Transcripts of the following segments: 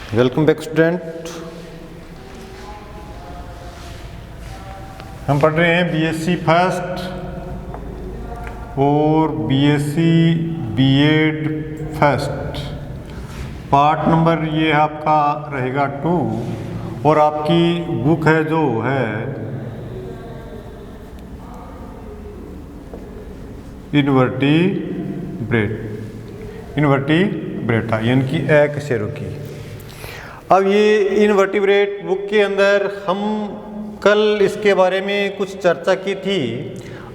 Welcome back student. हम पढ़ रहे हैं बीएससी फर्स्ट और BSc BEd first. Part number ये आपका रहेगा 2 और आपकी बुक है जो है इनवर्टिब्रेटा यानी कि अकशेरुकी की। अब ये इनवर्टिब्रेट बुक के अंदर हम कल इसके बारे में कुछ चर्चा की थी।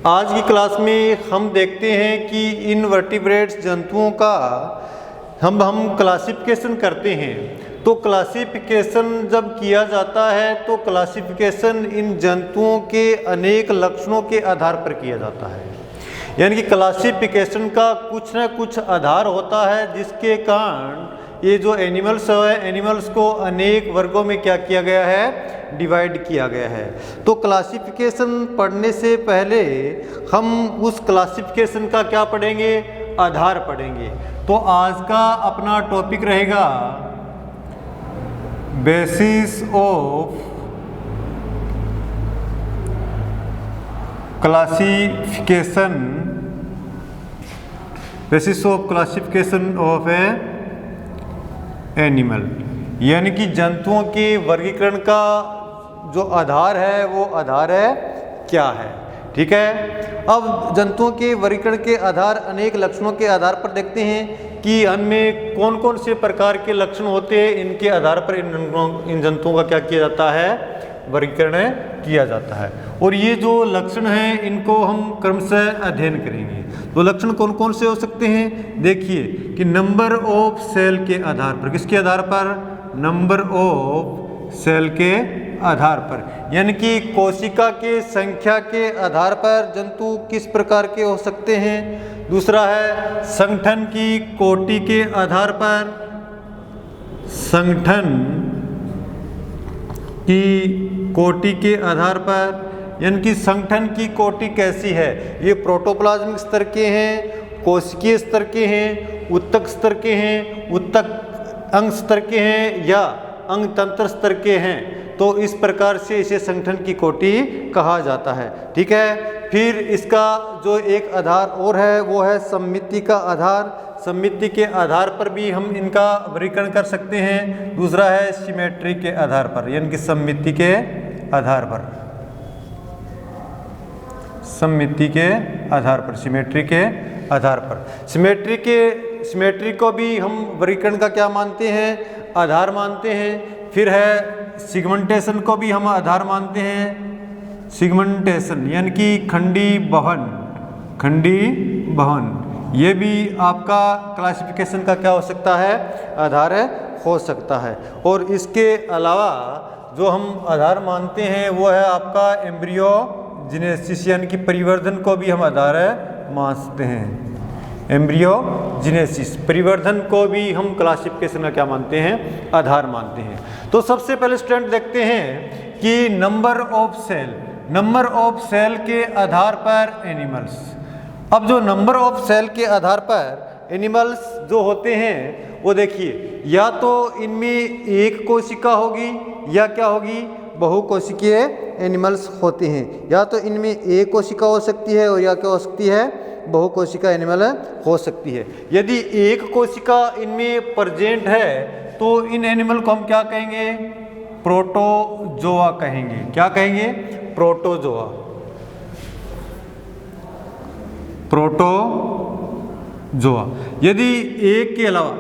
आज की क्लास में हम देखते हैं कि इनवर्टिब्रेट्स जंतुओं का हम क्लासिफिकेशन करते हैं। तो क्लासिफिकेशन जब किया जाता है तो क्लासिफिकेशन इन जंतुओं के अनेक लक्षणों के आधार पर किया जाता है। यानी कि क्लासिफिकेशन का कुछ न कुछ आधार होता है जिसके कारण ये जो एनिमल्स है एनिमल्स को अनेक वर्गों में क्या किया गया है, डिवाइड किया गया है। तो क्लासिफिकेशन पढ़ने से पहले हम उस क्लासिफिकेशन का क्या पढ़ेंगे, आधार पढ़ेंगे। तो आज का अपना टॉपिक रहेगा basis of classification of A animal, यानी कि जंतुओं के वर्गीकरण का जो आधार है वो आधार है क्या है। ठीक है। अब जंतुओं के वर्गीकरण के आधार अनेक लक्षणों के आधार पर देखते हैं कि उनमें कौन कौन से प्रकार के लक्षण होते हैं। इनके आधार पर इन जंतुओं का क्या किया जाता है, वर्गीकरण किया जाता है। और ये जो लक्षण हैं इनको हम क्रमशः अध्ययन करेंगे। तो लक्षण कौन कौन से हो सकते हैं, देखिए कि नंबर ऑफ सेल के आधार पर, किसके आधार पर, नंबर ऑफ सेल के आधार पर, यानी कि कोशिका के संख्या के आधार पर जंतु किस प्रकार के हो सकते हैं। दूसरा है संगठन की कोटि के आधार पर, संगठन की कोटि के आधार पर, यानी कि संगठन की कोटि कैसी है, ये प्रोटोप्लाज्मिक स्तर के हैं, कोशिकीय स्तर के हैं, उत्तक स्तर के हैं, उत्तक अंग स्तर के हैं या अंग तंत्र स्तर के हैं। तो इस प्रकार से इसे संगठन की कोटि कहा जाता है। ठीक है। फिर इसका जो एक आधार और है वो है सममिति का आधार। सममिति के आधार पर भी हम इनका वर्गीकरण कर सकते हैं। दूसरा है सिमेट्री के आधार पर, यानी कि सममिति के आधार पर, सममिति के आधार पर, सिमेट्री के आधार पर। सिमेट्री को भी हम वर्गीकरण का क्या मानते हैं, आधार मानते हैं। फिर है सिगमेंटेशन को भी हम आधार मानते हैं। सिगमेंटेशन यानी कि खंडी बहन, ये भी आपका क्लासिफिकेशन का क्या हो सकता है, आधार हो सकता है। और इसके अलावा जो हम आधार मानते हैं वो है आपका एम्ब्रियोजेनेसिस, यानी कि परिवर्धन को भी हम आधार मानते हैं। एम्ब्रियोजेनेसिस, परिवर्धन को भी हम क्लासिफिकेशन का क्या मानते हैं, आधार मानते हैं। तो सबसे पहले स्टूडेंट देखते हैं कि नंबर ऑफ सेल के आधार पर एनिमल्स। अब जो नंबर ऑफ सेल के आधार पर एनिमल्स जो होते हैं वो देखिए, या तो इनमें एक कोशिका होगी या क्या होगी, बहुकोशिकीय एनिमल्स होते हैं। या तो इनमें एक कोशिका हो सकती है और या क्या हो सकती है, बहुकोशिका एनिमल हो सकती है। यदि एक कोशिका इनमें प्रेजेंट है तो इन एनिमल को हम क्या कहेंगे, प्रोटोजोआ कहेंगे। क्या कहेंगे, प्रोटोजोआ। यदि एक के अलावा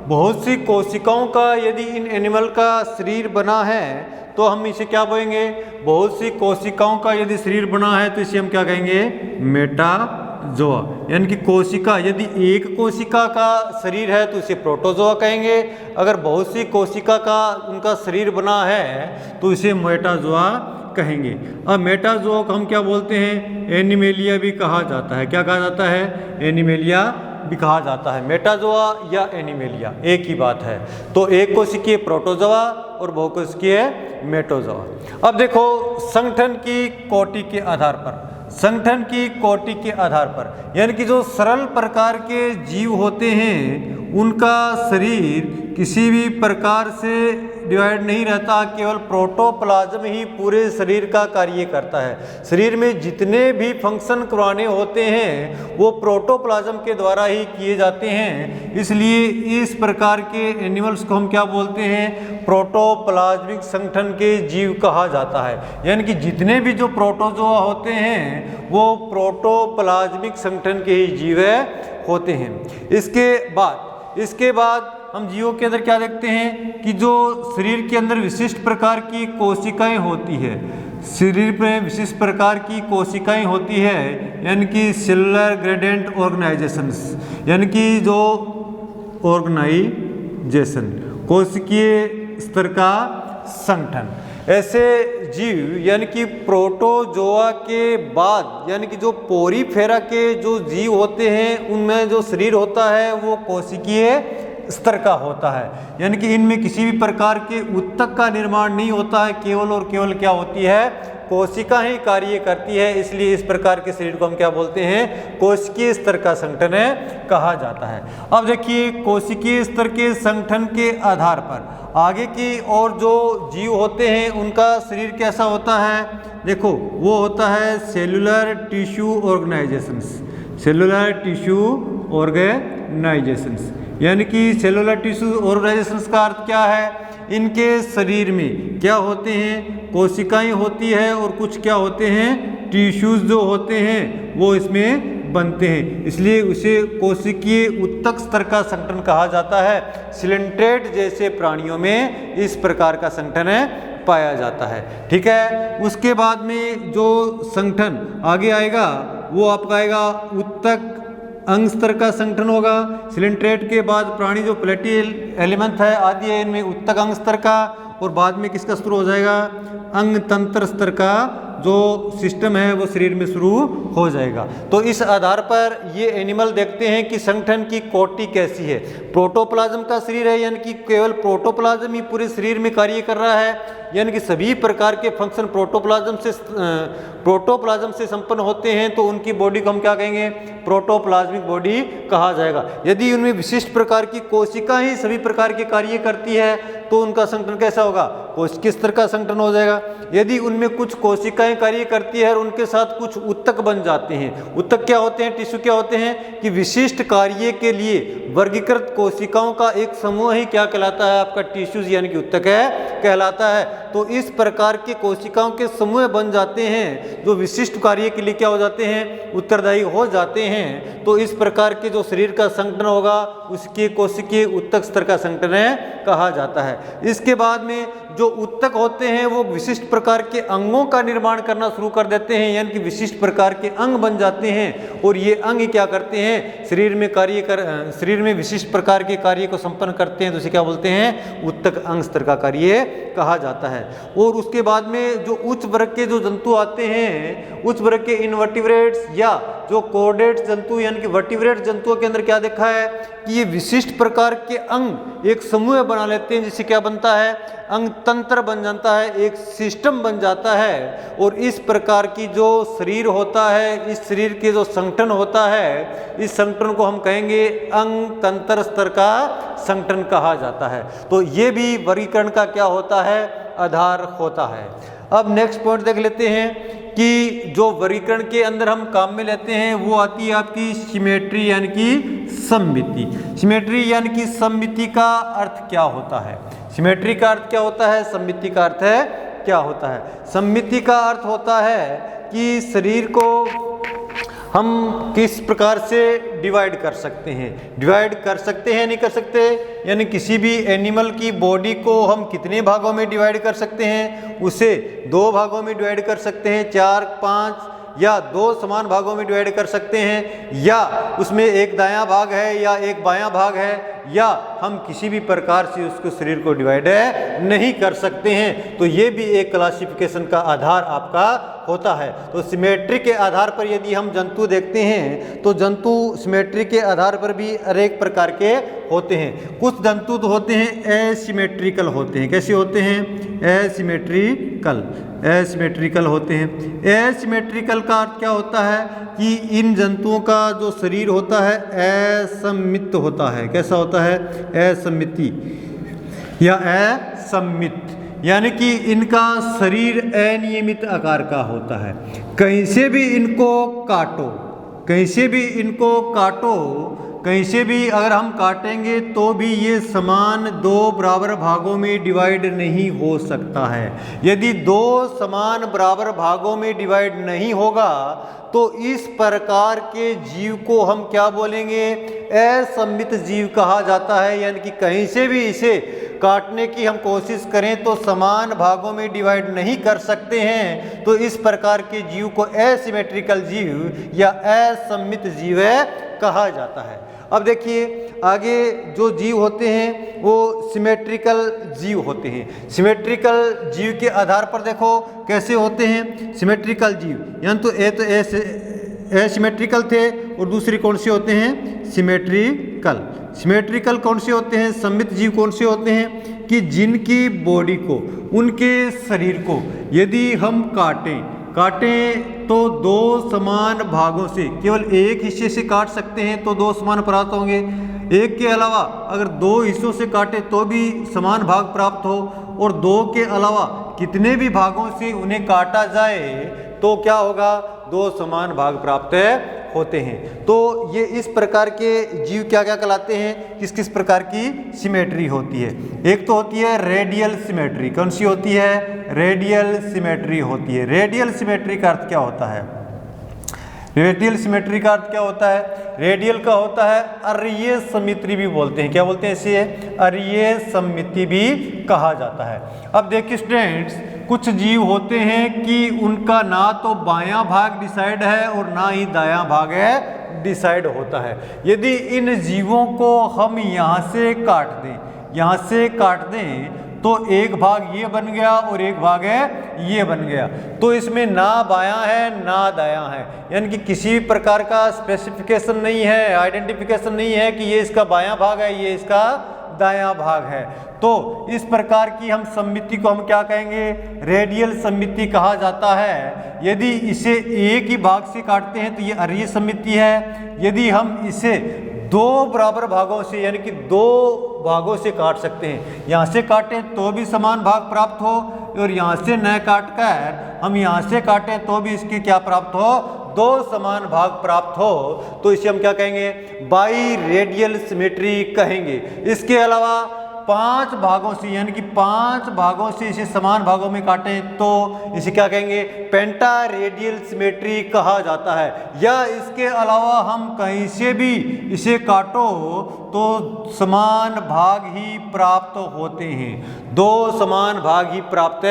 बहुत सी कोशिकाओं का यदि इन एनिमल का शरीर बना है तो हम इसे क्या बोलेंगे, बहुत सी कोशिकाओं का यदि शरीर बना है तो इसे हम क्या कहेंगे, मेटाजोआ। यानी कि कोशिका, यदि एक कोशिका का शरीर है तो इसे प्रोटोजोआ कहेंगे। अगर बहुत सी कोशिका का उनका शरीर बना है तो इसे मेटाजोआ कहेंगे। अब मेटाजोआ को हम क्या बोलते हैं, एनिमेलिया भी कहा जाता है। क्या कहा जाता है, एनिमेलिया भी कहा जाता है। मेटाजोआ या एनिमेलिया एक ही बात है। तो एक कोशिकीय प्रोटोजोआ और बहुकोशिकीय मेटाजोआ। अब देखो संगठन की कोटि के आधार पर, संगठन की कोटि के आधार पर, यानी कि जो सरल प्रकार के जीव होते हैं उनका शरीर किसी भी प्रकार से डिवाइड नहीं रहता, केवल प्रोटोप्लाज्म ही पूरे शरीर का कार्य करता है। शरीर में जितने भी फंक्शन करवाने होते हैं वो प्रोटोप्लाज्म के द्वारा ही किए जाते हैं। इसलिए इस प्रकार के एनिमल्स को हम क्या बोलते हैं? प्रोटोप्लाज्मिक संगठन के जीव कहा जाता है। यानी कि जितने भी जो प्रोटोजोआ होते हैं वो प्रोटोप्लाज्मिक संगठन के ही जीव होते हैं। इसके बाद हम जीवों के अंदर क्या देखते हैं कि जो शरीर के अंदर विशिष्ट प्रकार की कोशिकाएं होती है, शरीर में विशिष्ट प्रकार की कोशिकाएं होती है, यानी कि सेलुलर ग्रेडिएंट ऑर्गेनाइजेशंस, यानी कि जो ऑर्गेनाइजेशन कोशिकीय स्तर का संगठन। ऐसे जीव यानी कि प्रोटोजोआ के बाद यानी कि जो पोरीफेरा के जो जीव होते हैं उनमें जो शरीर होता है वो कोशिकीय स्तर का होता है। यानी कि इनमें किसी भी प्रकार के ऊतक का निर्माण नहीं होता है, केवल और केवल क्या होती है? कोशिका ही कार्य करती है। इसलिए इस प्रकार के शरीर को हम क्या बोलते हैं? कोशिकीय स्तर का संगठन कहा जाता है। अब देखिए कोशिकीय स्तर के संगठन के आधार पर आगे की और जो जीव होते हैं उनका शरीर कैसा होता है? देखो वो होता है cellular tissue organisations, cellular tissue organisations. यानी कि सेलुलर टिश्यू ऑर्गेनाइजेशंस का अर्थ क्या है? इनके शरीर में क्या होते हैं? कोशिकाएं होती है और कुछ क्या होते हैं? टिश्यूज जो होते हैं वो इसमें बनते हैं। इसलिए उसे कोशिकीय ऊतक स्तर का संगठन कहा जाता है। सिलेंट्रेट जैसे प्राणियों में इस प्रकार का संगठन पाया जाता है। ठीक है, उसके बाद में जो संगठन आगे आएगा वो आपका आएगा ऊतक अंग स्तर का संगठन होगा। सिलेंट्रेट के बाद प्राणी जो प्लेटी एलिमेंट है आदि है इनमें ऊतक अंग स्तर का, और बाद में किसका शुरू हो जाएगा? अंग तंत्र स्तर का जो सिस्टम है वो शरीर में शुरू हो जाएगा। तो इस आधार पर ये एनिमल देखते हैं कि संगठन की कोटि कैसी है। प्रोटोप्लाज्म का शरीर है, यानी कि केवल प्रोटोप्लाज्म ही पूरे शरीर में कार्य कर रहा है, यानी कि सभी प्रकार के फंक्शन प्रोटोप्लाज्म से संपन्न होते हैं। तो उनकी बॉडी को हम क्या कहेंगे? प्रोटोप्लाज्मिक बॉडी कहा जाएगा। यदि उनमें विशिष्ट प्रकार की कोशिका ही सभी प्रकार के कार्य करती है तो उनका संगठन कैसा होगा? कोशिकीय स्तर का संगठन हो जाएगा। यदि उनमें कुछ कोशिकाएं कार्य करती है और उनके साथ कुछ ऊतक बन जाते हैं। ऊतक क्या होते हैं? टिश्यू क्या होते हैं? कि विशिष्ट कार्य के लिए वर्गीकृत कोशिकाओं का एक समूह ही क्या कहलाता है? आपका टिश्यूज यानी कि ऊतक कहलाता है। तो इस प्रकार के कोशिकाओं के समूह बन जाते हैं जो विशिष्ट कार्य के लिए क्या हो जाते हैं? उत्तरदायी हो जाते हैं। तो इस प्रकार के जो शरीर का संगठन होगा उसके कोशिकीय ऊतक स्तर का संगठन कहा जाता है। इसके बाद में जो ऊतक होते हैं वो विशिष्ट प्रकार के अंगों का निर्माण करना शुरू कर देते हैं, यानी कि विशिष्ट प्रकार के अंग बन जाते हैं। और ये अंग क्या करते हैं? शरीर में विशिष्ट प्रकार के कार्य को संपन्न करते हैं। तो इसे क्या बोलते हैं? ऊतक अंग स्तर का कार्य कहा जाता है। और उसके बाद में जो उच्च वर्ग के जो जंतु आते हैं, उच्च वर्ग के इनवर्टिब्रेट्स या जो कोर्डेट जंतु यानी कि वर्टिब्रेट जंतुओं के अंदर क्या देखा है कि ये विशिष्ट प्रकार के अंग एक समूह बना लेते हैं, जिससे क्या बनता है? अंग तंत्र बन जाता है, एक सिस्टम बन जाता है। और इस प्रकार की जो शरीर होता है, इस शरीर के जो संगठन होता है, इस संगठन को हम कहेंगे अंग तंत्र स्तर का संगठन कहा जाता है। तो ये भी वर्गीकरण का क्या होता है? आधार होता है। अब नेक्स्ट पॉइंट देख लेते हैं कि जो वर्गीकरण के अंदर हम काम में लेते हैं वो आती है आपकी सिमेट्री यानी कि सममिति। सिमेट्री यानी कि सममिति का अर्थ क्या होता है? सिमेट्री का अर्थ क्या होता है? सममिति का अर्थ है क्या होता है? सममिति का अर्थ होता है कि शरीर को हम किस प्रकार से डिवाइड कर सकते हैं। डिवाइड कर सकते हैं नहीं कर सकते, यानी किसी भी एनिमल की बॉडी को हम कितने भागों में डिवाइड कर सकते हैं? उसे 2 भागों में डिवाइड कर सकते हैं, 4, 5 या 2 समान भागों में डिवाइड कर सकते हैं, या उसमें एक दायां भाग है या एक बायां भाग है, या हम किसी भी प्रकार से उसको शरीर को डिवाइड नहीं कर सकते हैं। तो ये भी एक क्लासिफिकेशन का आधार आपका होता है। तो सिमेट्री के आधार पर यदि हम जंतु देखते हैं तो जंतु सिमेट्री के आधार पर भी अनेक प्रकार के होते हैं। कुछ जंतु तो होते हैं एसिमेट्रिकल होते हैं। कैसे होते हैं? एसिमेट्रिकल होते हैं। एसिमेट्रिकल का अर्थ क्या होता है कि इन जंतुओं का जो शरीर होता है असममित होता है। कैसा होता होता है असममिति या असममित, यानी कि इनका शरीर अनियमित आकार का होता है। कहीं से भी इनको काटो, कहीं से भी इनको काटो, कहीं से भी अगर हम काटेंगे तो भी ये समान दो बराबर भागों में डिवाइड नहीं हो सकता है। यदि दो समान बराबर भागों में डिवाइड नहीं होगा तो इस प्रकार के जीव को हम क्या बोलेंगे? असममित जीव कहा जाता है। यानी कि कहीं से भी इसे काटने की हम कोशिश करें तो समान भागों में डिवाइड नहीं कर सकते हैं, तो इस प्रकार के जीव को एसिमेट्रिकल जीव या असममित जीव कहा जाता है। अब देखिए आगे जो जीव होते हैं वो सिमेट्रिकल जीव होते हैं। सिमेट्रिकल जीव के आधार पर देखो कैसे होते हैं सिमेट्रिकल जीव, यानी तो एसिमेट्रिकल थे और दूसरे कौन से होते हैं? सिमेट्रिकल। सिमेट्रिकल कौन से होते हैं? सममित जीव कौन से होते हैं कि जिनकी बॉडी को, उनके शरीर को यदि हम काटें तो दो समान भागों से, केवल एक हिस्से से काट सकते हैं तो दो समान प्राप्त होंगे। एक के अलावा अगर दो हिस्सों से काटे तो भी समान भाग प्राप्त हो, और दो के अलावा कितने भी भागों से उन्हें काटा जाए तो क्या होगा? दो समान भाग प्राप्त होते हैं। तो ये इस प्रकार के जीव क्या क्या कहलाते हैं? किस किस प्रकार की सिमेट्री होती है? एक तो होती है रेडियल सिमेट्री। कौन सी होती है? रेडियल सिमेट्री होती है। रेडियल सिमेट्री का अर्थ क्या होता है? रेडियल सिमेट्री का अर्थ क्या होता है? रेडियल का होता है अरीय सममिति भी बोलते हैं। क्या बोलते हैं इसे? अरीय सममिति भी कहा जाता है। अब देखिए स्टूडेंट्स, कुछ जीव होते हैं कि उनका ना तो बायां भाग डिसाइड है और ना ही दायां भाग डिसाइड होता है। यदि इन जीवों को हम यहाँ से काट दें, यहाँ से काट दें तो एक भाग ये बन गया और एक भाग ये बन गया, तो इसमें ना बायां है ना दायां है, यानी कि किसी भी प्रकार का स्पेसिफिकेशन नहीं है, आइडेंटिफिकेशन नहीं है कि ये इसका बायां भाग है, ये इसका दायां भाग है। तो इस प्रकार की हम सममिति को हम क्या कहेंगे? रेडियल सममिति कहा जाता है। यदि इसे एक ही भाग से काटते हैं तो ये अरीय सममिति है। यदि हम इसे दो बराबर भागों से, यानी कि दो भागों से काट सकते हैं, यहाँ से काटें तो भी समान भाग प्राप्त हो और यहाँ से न काट कर हम यहाँ से काटें तो भी इसके क्या प्राप्त हो? दो समान भाग प्राप्त हो, तो इसे हम क्या कहेंगे? बाई रेडियल सिमेट्री कहेंगे। इसके अलावा 5 भागों से, यानी कि 5 भागों से इसे समान भागों में काटें तो इसे क्या कहेंगे? पेंटा रेडियल सिमेट्री कहा जाता है। या इसके अलावा हम कहीं से भी इसे काटो तो समान भाग ही प्राप्त होते हैं, दो समान भाग ही प्राप्त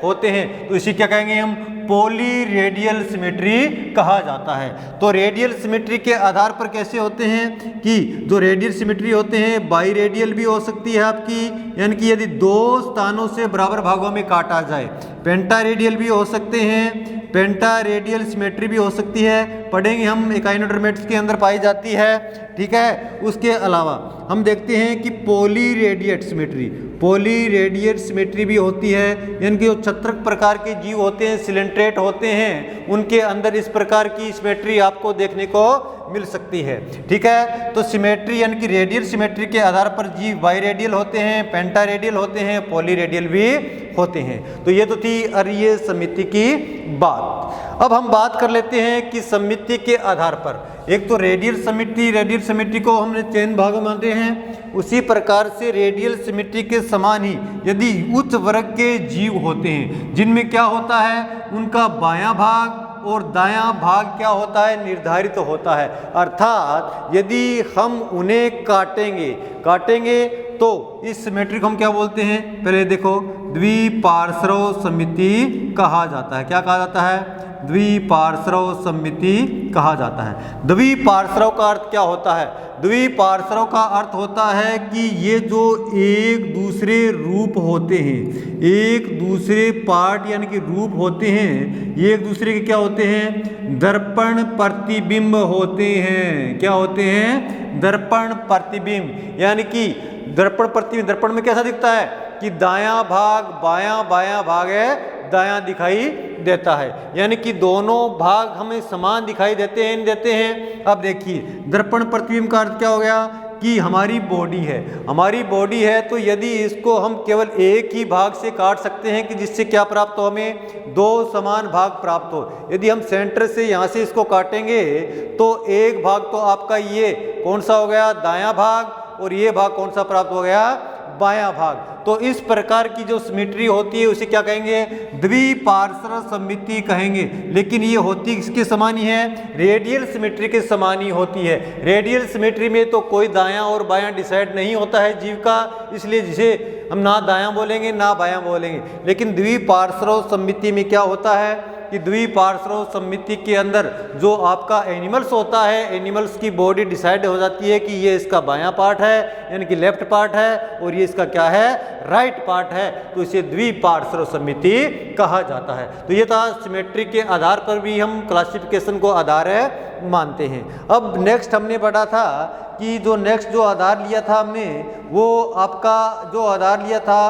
होते हैं, तो इसे क्या कहेंगे हम? पॉली रेडियल सिमेट्री कहा जाता है। तो रेडियल सिमेट्री के आधार पर कैसे होते हैं कि जो रेडियल सिमेट्री होते हैं बाई रेडियल भी हो सकती है आपकी, यानी कि यदि दो स्थानों से बराबर भागों में काटा जाए। पेंटा रेडियल भी हो सकते हैं, पेंटा रेडियल सिमेट्री भी हो सकती है, पढ़ेंगे हम एकाइनोडर्मेट्स के अंदर पाई जाती है, ठीक है। उसके अलावा हम देखते हैं कि poly radiate symmetry, poly radiate symmetry भी होती है, यानी कि जो छत्रक प्रकार के जीव होते हैं, सिलेंट्रेट होते हैं, उनके अंदर इस प्रकार की सिमेट्री आपको देखने को मिल सकती है, ठीक है। तो सिमेट्री यानी कि रेडियल सिमेट्री के आधार पर जीव बाई रेडियल होते हैं, पेंटा रेडियल होते हैं, पॉली रेडियल भी होते हैं। तो ये तो थी अरीय सममिति की बात। अब हम बात कर लेते हैं कि सममिति के आधार पर, एक तो रेडियल सममिति, रेडियल सममिति को हमने चैन भाग मानते हैं, उसी प्रकार से रेडियल सममिति के समान ही यदि उच्च वर्ग के जीव होते हैं जिनमें क्या होता है, उनका बायां भाग और दायां भाग क्या होता है? निर्धारित होता है। अर्थात यदि हम उन्हें काटेंगे तो इस सिमेट्री को हम क्या बोलते हैं? पहले देखो, द्विपार्श्व सममिति कहा जाता है। क्या कहा जाता है? द्विपार्श्व सममिति कहा जाता है। द्विपार्श्व का अर्थ क्या होता है? द्विपार्श्व का अर्थ होता है कि ये जो एक दूसरे रूप होते हैं, एक दूसरे पार्ट यानी कि रूप होते हैं, ये एक दूसरे के क्या होते हैं? दर्पण प्रतिबिंब होते हैं। क्या होते हैं? दर्पण प्रतिबिंब। यानी कि दर्पण प्रतिबिंब, दर्पण में कैसा दिखता है कि दायां भाग बायां, बायां भाग है दायां दिखाई देता है, यानी कि दोनों भाग हमें समान दिखाई देते हैं, नहीं देते हैं। अब देखिए दर्पण प्रतिबिंब का अर्थ क्या हो गया कि हमारी बॉडी है, हमारी बॉडी है, तो यदि इसको हम केवल एक ही भाग से काट सकते हैं कि जिससे क्या प्राप्त हो, हमें दो समान भाग प्राप्त हो। यदि हम सेंटर से यहाँ से इसको काटेंगे तो एक भाग तो आपका ये कौन सा हो गया, दायां भाग, और ये भाग कौन सा प्राप्त हो गया, बायां भाग। तो इस प्रकार की जो सिमेट्री होती है उसे क्या कहेंगे, द्विपार्श्व सममिति कहेंगे। लेकिन ये होती किसके समान ही है, रेडियल सिमेट्री के समान ही होती है। रेडियल सिमेट्री में तो कोई दायां और बायां डिसाइड नहीं होता है जीव का, इसलिए जिसे हम ना दायां बोलेंगे ना बायां बोलेंगे। लेकिन द्विपार्श्व सममिति में क्या होता है कि द्विपार्श्व सममिति के अंदर जो आपका एनिमल्स होता है, एनिमल्स की बॉडी डिसाइड हो जाती है कि ये इसका बायां पार्ट है यानी कि लेफ्ट पार्ट है, और ये इसका क्या है, राइट पार्ट है। तो इसे द्विपार्श्व सममिति कहा जाता है। तो ये था सिमेट्री के आधार पर भी हम क्लासिफिकेशन को आधार मानते हैं। अब नेक्स्ट हमने पढ़ा था कि जो नेक्स्ट जो आधार लिया था हमने, वो आपका जो आधार लिया था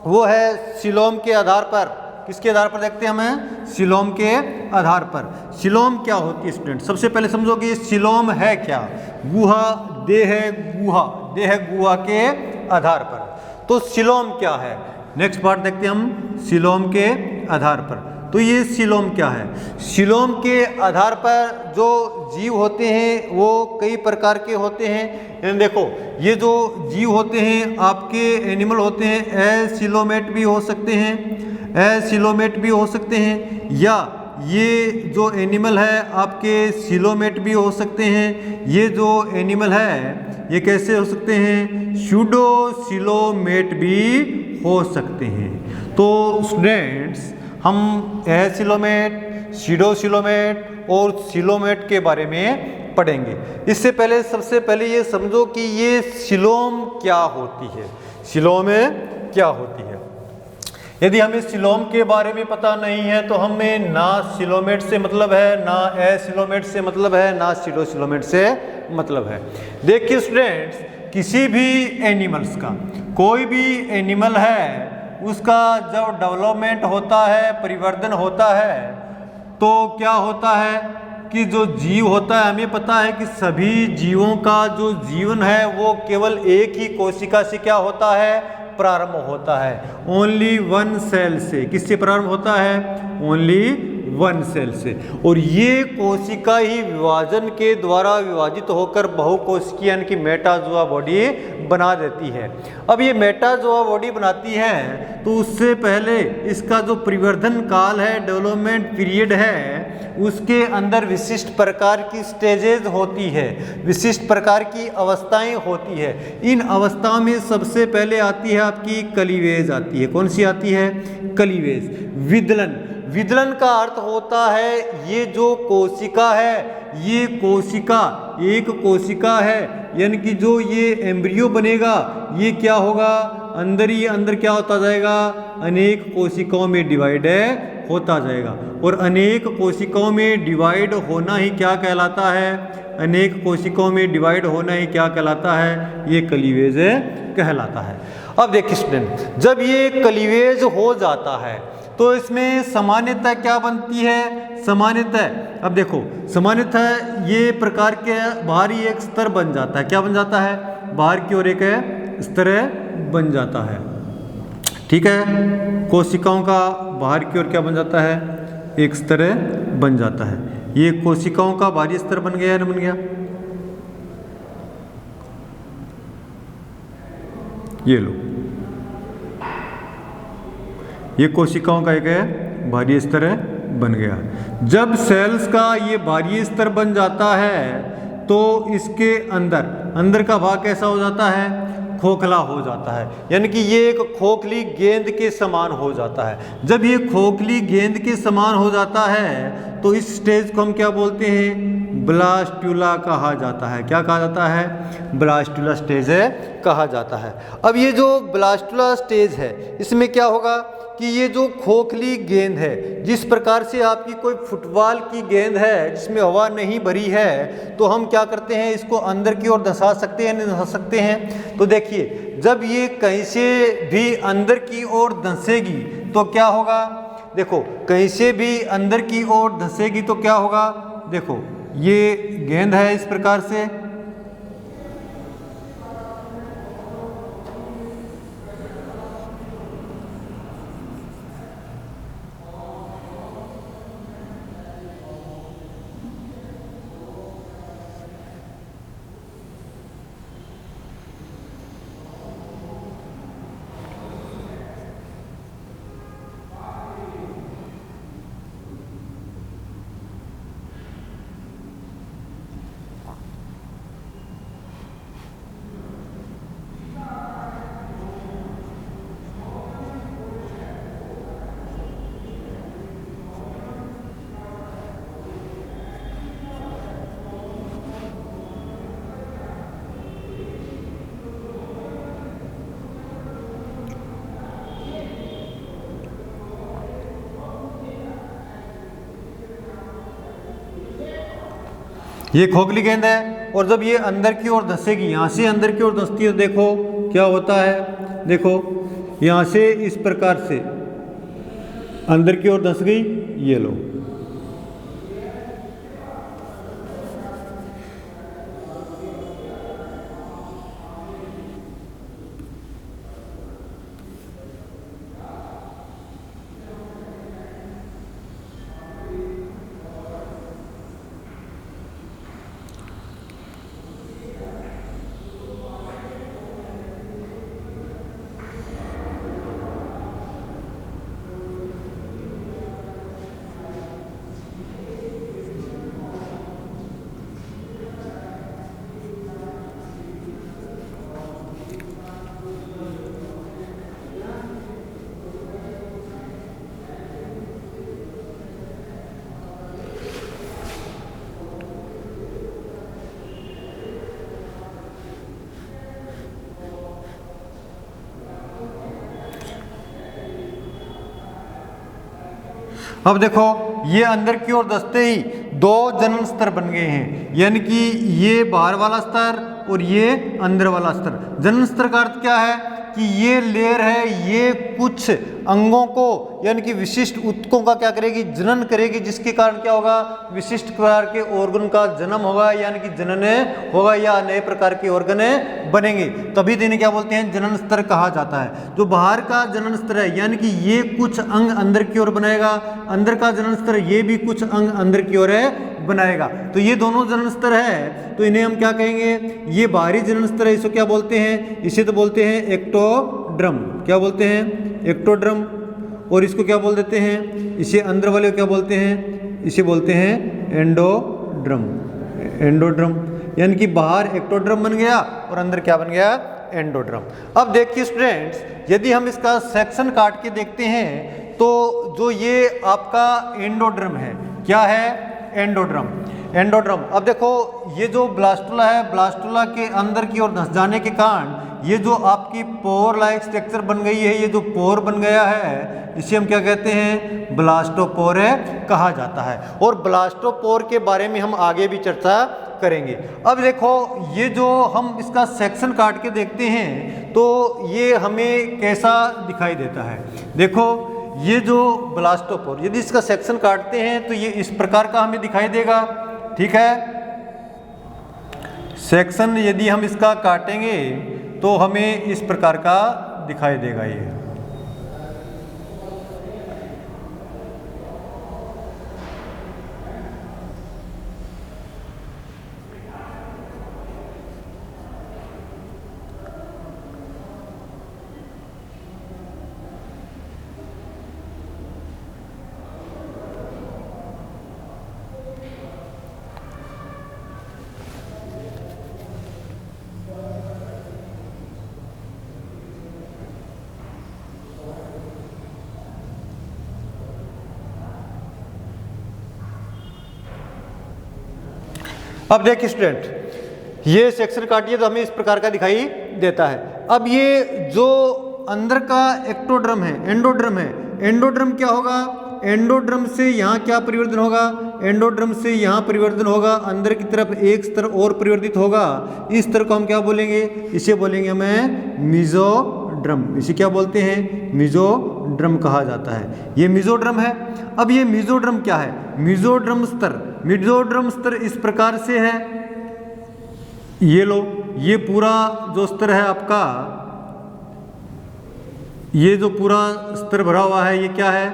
वो है सिलोम के आधार पर। किसके आधार पर देखते हैं हमें, सिलोम के आधार पर। सिलोम क्या होती है स्टूडेंट, सबसे पहले समझो कि सिलोम है क्या, गुहा, देह गुहा, देह गुहा के आधार पर। तो सिलोम क्या है, नेक्स्ट पार्ट देखते हैं हम सिलोम के आधार पर। तो ये सिलोम क्या है, सिलोम के आधार पर जो जीव होते हैं वो कई प्रकार के होते हैं। देखो ये जो जीव होते हैं आपके एनिमल होते हैं, एसिलोमेट भी हो सकते हैं, एसिलोमेट भी हो सकते हैं, या ये जो एनिमल है आपके सिलोमेट भी हो सकते हैं। ये जो एनिमल है ये कैसे हो सकते हैं, सूडो सिलोमेट भी हो सकते हैं। तो स्टूडेंट्स हम एसिलोमेट, सीडो सिलोमेट और सिलोमेट के बारे में पढ़ेंगे। इससे पहले सबसे पहले ये समझो कि ये सिलोम क्या होती है, सिलोम क्या होती है। यदि हमें सिलोम के बारे में पता नहीं है तो हमें ना सिलोमेट से मतलब है, ना एसिलोमेट से मतलब है, ना सीडो सिलोमेट से मतलब है। देखिए स्टूडेंट्स, किसी भी एनिमल्स का, कोई भी एनिमल है उसका जब डेवलपमेंट होता है, परिवर्धन होता है, तो क्या होता है कि जो जीव होता है, हमें पता है कि सभी जीवों का जो जीवन है वो केवल एक ही कोशिका से क्या होता है, प्रारंभ होता है। ओनली वन सेल से। किससे प्रारंभ होता है, ओनली वन सेल से। और ये कोशिका ही विभाजन के द्वारा विभाजित होकर बहुकोशिकीय यानी कि मेटाजोआ बॉडी बना देती है। अब ये मेटाजोआ बॉडी बनाती है तो उससे पहले इसका जो परिवर्धन काल है, डेवलपमेंट पीरियड है, उसके अंदर विशिष्ट प्रकार की स्टेजेस होती है, विशिष्ट प्रकार की अवस्थाएं होती है। इन अवस्थाओं में सबसे पहले आती है आपकी कलीवेज आती है। कौन सी आती है, कलीवेज। विदलन, विदलन का अर्थ होता है ये जो कोशिका है, ये कोशिका एक कोशिका है, यानी कि जो ये एम्ब्रियो बनेगा ये क्या होगा, अंदर ही अंदर क्या होता जाएगा, अनेक कोशिकाओं में डिवाइड होता जाएगा। और अनेक कोशिकाओं में डिवाइड होना ही क्या कहलाता है, अनेक कोशिकाओं में डिवाइड होना ही क्या कहलाता है, ये कलीवेज कहलाता है। अब देखिए स्टूडेंट, जब ये कलीवेज हो जाता है तो इसमें सामान्यतः क्या बनती है, सामान्यतः अब देखो सामान्यतः ये प्रकार के बाहरी एक स्तर बन जाता है। क्या बन जाता है, बाहर की ओर एक स्तर बन जाता है। ठीक है, कोशिकाओं का बाहर की ओर क्या बन जाता है, एक स्तर बन जाता है। ये कोशिकाओं का बाहरी स्तर बन गया या नहीं बन गया, ये लो, ये कोशिकाओं का एक बाहरी स्तर बन गया। जब सेल्स का ये बाहरी स्तर बन जाता है तो इसके अंदर, अंदर का भाग कैसा हो जाता है, खोखला हो जाता है, यानी कि ये एक खोखली गेंद के समान हो जाता है। जब ये खोखली गेंद के समान हो जाता है तो इस स्टेज को हम क्या बोलते हैं, ब्लास्टुला कहा जाता है। क्या कहा जाता है, ब्लास्टुला स्टेज कहा जाता है। अब ये जो ब्लास्टुला स्टेज है इसमें क्या होगा कि ये जो खोखली गेंद है, जिस प्रकार से आपकी कोई फुटबॉल की गेंद है जिसमें हवा नहीं भरी है, तो हम क्या करते हैं, इसको अंदर की ओर धंसा सकते हैं, नहीं धंसा सकते हैं। तो देखिए जब ये कहीं से भी अंदर की ओर धंसेगी तो क्या होगा, देखो कहीं से भी अंदर की ओर धंसेगी तो क्या होगा, देखो ये गेंद है इस प्रकार से, ये खोखली गेंद है, और जब ये अंदर की ओर धंसेगी, यहाँ से अंदर की ओर धंसती है, तो देखो क्या होता है, देखो यहाँ से इस प्रकार से अंदर की ओर धंस गई, ये लो। अब देखो ये अंदर की ओर धंसते ही दो जनन स्तर बन गए हैं, यानी कि ये बाहर वाला स्तर और ये अंदर वाला स्तर। जनन स्तर का अर्थ क्या है कि ये लेयर है, ये कुछ अंगों को यानी कि विशिष्ट ऊतकों का क्या करेगी, जनन करेगी, जिसके कारण क्या होगा, विशिष्ट प्रकार के ऑर्गन का जन्म होगा, यानी कि जनन होगा या नए प्रकार के ऑर्गन बनेंगे। तभी तो इन्हें क्या बोलते हैं, जनन स्तर कहा जाता है। जो बाहर का जनन स्तर है यानी कि ये कुछ अंग अंदर की ओर बनाएगा, अंदर का जनन स्तर ये भी कुछ अंग अंदर की ओर बनाएगा। तो ये दोनों जनन स्तर है, तो इन्हें हम क्या कहेंगे, ये बाहरी जनन स्तर है, इसको क्या बोलते हैं, इसे तो बोलते हैं एक्टोड्रम। क्या बोलते हैं, एक्टोड्रम। और इसको क्या बोल देते हैं, इसे अंदर वाले को क्या बोलते हैं, इसे बोलते हैं एंडोड्रम। एंडोड्रम यानी कि बाहर एक्टोड्रम बन गया और अंदर क्या बन गया, एंडोड्रम। अब देखिए स्टूडेंट्स, यदि हम इसका सेक्शन काट के देखते हैं तो जो ये आपका एंडोड्रम है, क्या है, एंडोड्रम। एंडोड्रम, अब देखो ये जो ब्लास्टुला है, ब्लास्टुला के अंदर की ओर धंस जाने के कारण ये जो आपकी पोर लाइक स्ट्रक्चर बन गई है, ये जो पोर बन गया है, इसे हम क्या कहते हैं, ब्लास्टोपोर कहा जाता है। और ब्लास्टोपोर के बारे में हम आगे भी चर्चा करेंगे। अब देखो ये जो हम इसका सेक्शन काट के देखते हैं तो ये हमें कैसा दिखाई देता है। देखो ये जो ब्लास्टोपोर, यदि इसका सेक्शन काटते हैं तो ये इस प्रकार का हमें दिखाई देगा, ठीक है। सेक्शन यदि हम इसका काटेंगे तो हमें इस प्रकार का दिखाई देगा ये। अब देखिए स्टूडेंट, ये सेक्शन काटिए तो हमें इस प्रकार का दिखाई देता है। अब ये जो अंदर का एक्टोड्रम है, एंडोड्रम है, एंडोड्रम क्या होगा, एंडोड्रम से यहाँ क्या परिवर्तन होगा, एंडोड्रम से यहाँ परिवर्तन होगा, अंदर की तरफ एक स्तर और परिवर्तित होगा। इस स्तर को हम क्या बोलेंगे, इसे बोलेंगे हमें मेसोड्रम। इसे क्या बोलते हैं, मेसोड्रम कहा जाता है। ये मेसोड्रम है। अब ये मेसोड्रम क्या है, मेसोड्रम स्तर, मेसोड्रम स्तर इस प्रकार से है, ये लो, ये पूरा जो स्तर है आपका, ये जो पूरा स्तर भरा हुआ है, ये क्या है,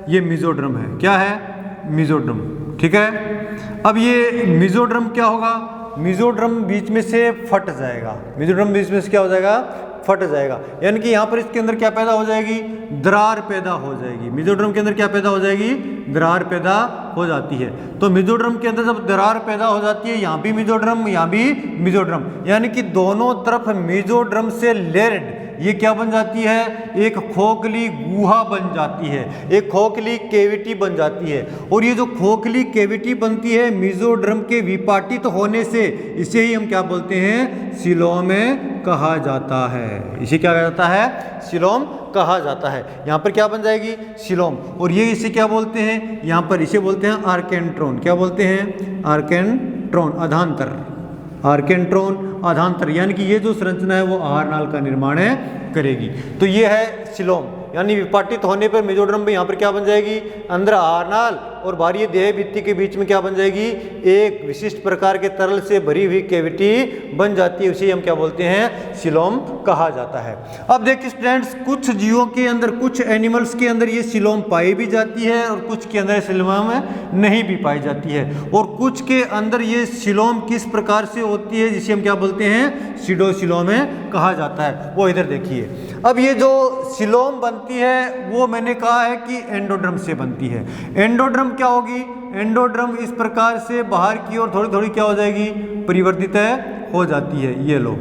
ये मेसोड्रम है। क्या है, मेसोड्रम, ठीक है। अब ये मेसोड्रम क्या होगा, मेसोड्रम बीच में से फट जाएगा, मेसोड्रम बीच में से क्या हो जाएगा, फट जाएगा, यानी कि यहाँ पर इसके अंदर क्या पैदा हो जाएगी, दरार पैदा हो जाएगी। मेसोड्रम के अंदर क्या पैदा हो जाएगी, दरार पैदा हो जाती है। तो मेसोड्रम के अंदर जब दरार पैदा हो जाती है, यहाँ भी मेसोड्रम, यहाँ भी मेसोड्रम, यानी कि दोनों तरफ मेसोड्रम से लेयर्ड ये क्या बन जाती है, एक खोखली गुहा बन जाती है, एक खोखली कैविटी बन जाती है। और ये जो खोखली कैविटी बनती है मेसोड्रम के विपाटित होने से, इसे ही हम क्या बोलते हैं, सीलोम कहा जाता है। इसे क्या कहा जाता है, सीलोम कहा जाता है। यहाँ पर क्या बन जाएगी, सीलोम। और ये इसे क्या बोलते हैं, यहाँ पर इसे बोलते हैं आर्केंट्रोन। क्या बोलते हैं, आर्केंट्रोन। आर्केंट्रॉन अधांतर, आर्केंट्रॉन अधांतर, यानी कि ये जो संरचना है वो आहार नाल का निर्माण करेगी। तो ये है सिलोम, यानी विपाटित होने पर मेसोडर्म में यहाँ पर क्या बन जाएगी, अंदर आहार नाल और बाह्य देह भित्ति के बीच में क्या बन जाएगी, एक विशिष्ट प्रकार के तरल से भरी हुई कैविटी बन जाती है, उसे हम क्या बोलते हैं, सिलोम कहा जाता है। अब देखिए स्टूडेंट्स, कुछ जीवों के अंदर, कुछ एनिमल्स के अंदर ये सिलोम पाई भी जाती है और कुछ के अंदर सिलोम नहीं भी पाई जाती है, और कुछ के अंदर ये सिलोम किस प्रकार से होती है जिसे हम क्या बोलते हैं, सीडोसिलोम कहा जाता है। वो इधर देखिए, अब ये जो सिलोम बनती है वो मैंने कहा है कि एंडोड्रम से बनती है। एंडोड्रम क्या होगी, एंडोड्रम इस प्रकार से बाहर की ओर थोड़ी थोड़ी क्या हो जाएगी, परिवर्तित हो जाती है। ये लो,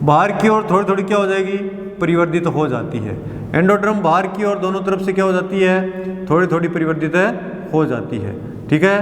बाहर की ओर थोड़ी थोड़ी क्या हो जाएगी, परिवर्तित हो जाती है। एंडोड्रम बाहर की ओर दोनों तरफ से क्या हो जाती है, थोड़ी थोड़ी परिवर्तित हो जाती है, ठीक है।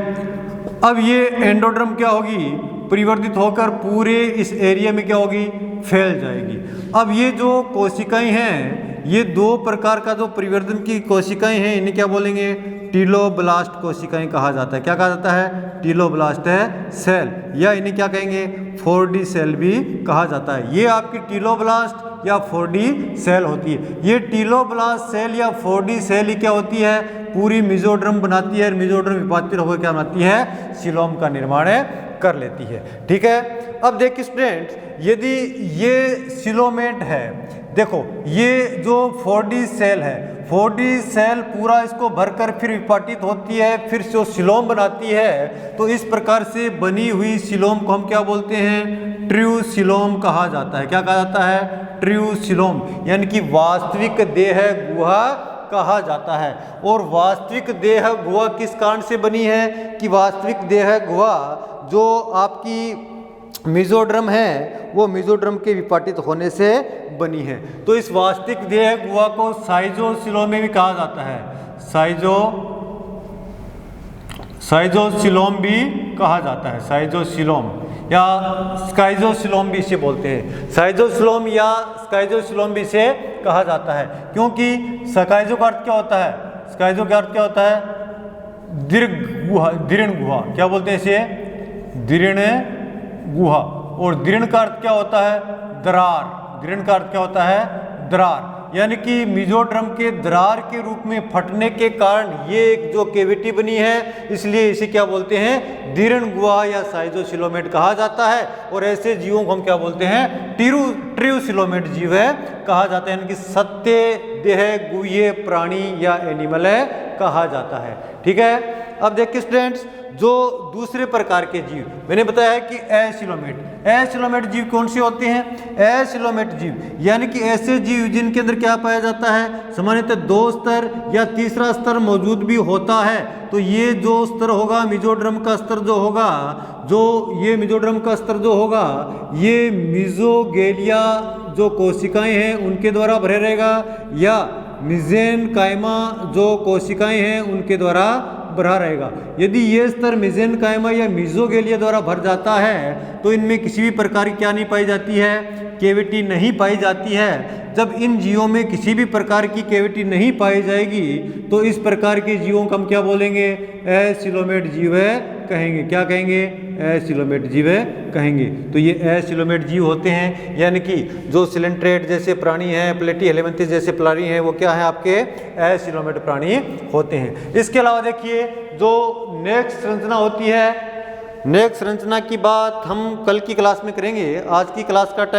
अब ये एंडोड्रम क्या होगी, परिवर्तित होकर पूरे इस एरिया में क्या होगी, फैल जाएगी। अब ये जो कोशिकाएं हैं, ये दो प्रकार का जो परिवर्तन की कोशिकाएं हैं, इन्हें क्या बोलेंगे, टीलोब्लास्ट कोशिकाएं कहा जाता है। क्या कहा जाता है, टीलोब्लास्ट सेल, या इन्हें क्या कहेंगे, 4D सेल भी कहा जाता है। ये आपकी टीलोब्लास्ट या 4D सेल होती है। ये टीलोब्लास्ट सेल या 4D सेल ही क्या होती है, पूरी मेसोड्रम बनाती है। मेसोड्रम विपाटित होकर क्या बनाती है, सिलोम का निर्माण कर लेती है, ठीक है। अब देखिए स्टूडेंट, यदि ये सिलोमेट है, देखो ये जो 4D सेल है, 4D सेल पूरा इसको भरकर फिर विपाटित होती है, फिर जो सिलोम बनाती है, तो इस प्रकार से बनी हुई सिलोम को हम क्या बोलते हैं, ट्रू सिलोम कहा जाता है। क्या कहा जाता है, ट्रू सिलोम, यानी कि वास्तविक देह गुहा कहा जाता है। और वास्तविक देह गुहा किस कारण से बनी है, कि वास्तविक देह गुहा जो आपकी मेसोड्रम है वो मेसोड्रम के विपाटित होने से बनी है। तो इस वास्तविक देह गुहा को साइजोसिलोम भी कहा जाता है, साइजोसिलोम भी कहा जाता है, साइजोसिलोम या स्काइजोसिलोम भी इसे बोलते हैं। साइजोसिलोम या स्काइजोसिलोम भी इसे कहा जाता है, क्योंकि स्काइजो का अर्थ क्या होता है, स्काइजो का अर्थ क्या होता है, दीर्ण गुहा, क्या बोलते हैं इसे, दीर्ण गुहा। और दीर्ण का अर्थ क्या होता है, दरार, दीर्ण का अर्थ क्या होता है, दरार, यानी कि मेसोड्रम के दरार के रूप में फटने के कारण ये एक जो कैविटी बनी है, इसलिए इसे क्या बोलते हैं, दीर्ण गुहा या साइजोसिलोमेट कहा जाता है। और ऐसे जीवों को हम क्या बोलते हैं, ट्रूसिलोमेट जीव है कहा जाता है, यानी कि सत्य देह गुह्य प्राणी या एनिमल है कहा जाता है, ठीक है। अब देखिए स्टूडेंट्स, जो दूसरे प्रकार के जीव मैंने बताया है कि एसिलोमेट, एसिलोमेट जीव कौन से होते हैं, एसिलोमेट जीव यानी कि ऐसे जीव जिनके अंदर क्या पाया जाता है, सामान्यतः 2 स्तर या तीसरा स्तर मौजूद भी होता है। तो ये जो स्तर होगा, मेसोड्रम का स्तर जो होगा, जो ये मेसोड्रम का स्तर जो होगा, ये मेसोगेलिया जो कोशिकाएं हैं उनके द्वारा भरे रहेगा, या मेसेनकाइमा जो कोशिकाएं हैं उनके द्वारा भरा रहेगा। यदि ये स्तर मेसेनकाइमा या मेसोगेलिया द्वारा भर जाता है तो इनमें किसी भी प्रकार की क्या नहीं पाई जाती है, कैविटी नहीं पाई जाती है। जब इन जीवों में किसी भी प्रकार की कैविटी नहीं पाई जाएगी तो इस प्रकार के जीवों को हम क्या बोलेंगे, एसिलोमेट जीव कहेंगे। क्या कहेंगे, एसिलोमेट जीव कहेंगे। तो ये एसिलोमेट जीव होते हैं, यानी कि जो सिलेंट्रेट जैसे प्राणी हैं, प्लेटीहेलमिन्थेस जैसे प्राणी हैं, वो क्या है आपके एसिलोमेट प्राणी होते हैं। इसके अलावा देखिए जो नेक्स्ट संरचना होती है, नेक्स्ट संरचना की बात हम कल की क्लास में करेंगे। आज की क्लास का टाइम